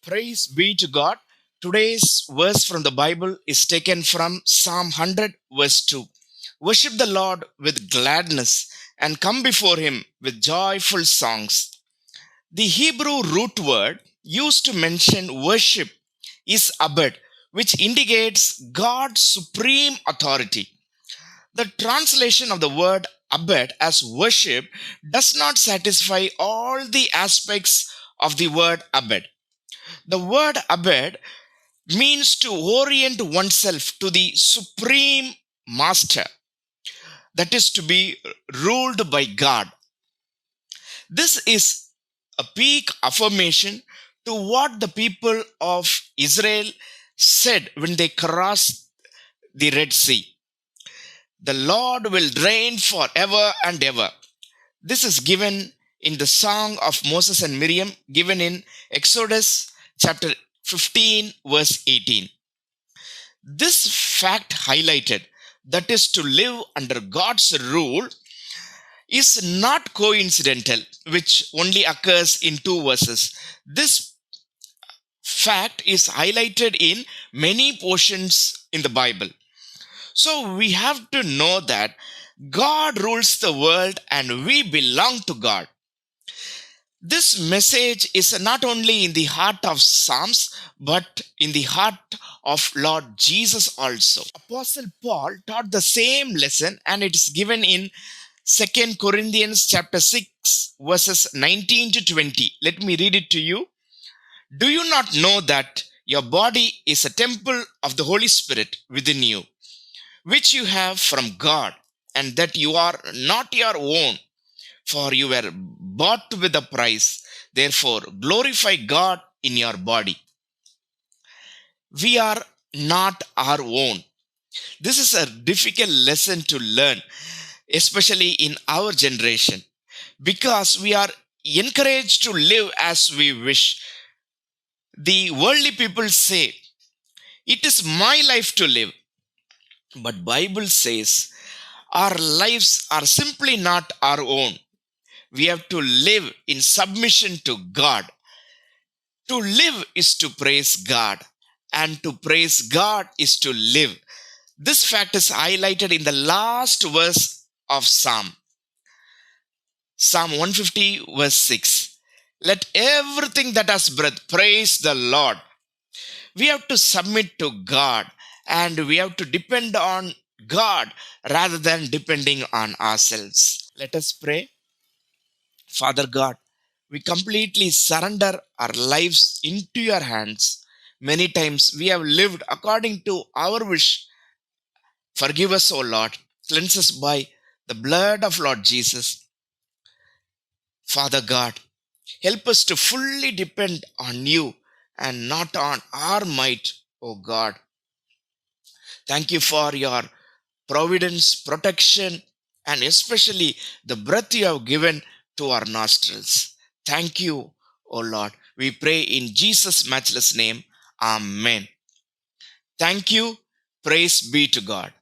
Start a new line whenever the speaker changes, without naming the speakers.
Praise be to God. Today's verse from the Bible is taken from Psalm 100, verse 2. Worship the Lord with gladness and come before Him with joyful songs. The Hebrew root word used to mention worship is abed, which indicates God's supreme authority. The translation of the word abed as worship does not satisfy all the aspects of the word abed. The word abed means to orient oneself to the supreme master, that is to be ruled by God. This is a peak affirmation to what the people of Israel said when they crossed the Red Sea. The Lord will reign forever and ever. This is given in the song of Moses and Miriam, given in Exodus chapter 15, verse 18. This fact highlighted, that is to live under God's rule, is not coincidental, which only occurs in two verses. This fact is highlighted in many portions in the Bible. So we have to know that God rules the world and we belong to God. This message is not only in the heart of Psalms, but in the heart of Lord Jesus also. Apostle Paul taught the same lesson, and it is given in 2 Corinthians chapter 6, verses 19 to 20. Let me read it to you. Do you not know that your body is a temple of the Holy Spirit within you, which you have from God, and that you are not your own? For you were bought with a price. Therefore, glorify God in your body. We are not our own. This is a difficult lesson to learn, especially in our generation, because we are encouraged to live as we wish. The worldly people say, it is my life to live. But Bible says, our lives are simply not our own. We have to live in submission to God. To live is to praise God, and to praise God is to live. This fact is highlighted in the last verse of Psalm 150, verse 6. Let everything that has breath praise the Lord. We have to submit to God, and we have to depend on God rather than depending on ourselves. Let us pray. Father God, we completely surrender our lives into your hands. Many times we have lived according to our wish. Forgive us, O Lord. Cleanse us by the blood of Lord Jesus. Father God, help us to fully depend on you and not on our might, O God. Thank you for your providence, protection, and especially the breath you have given to our nostrils. Thank you, O Lord. We pray in Jesus' matchless name. Amen. Thank you. Praise be to God.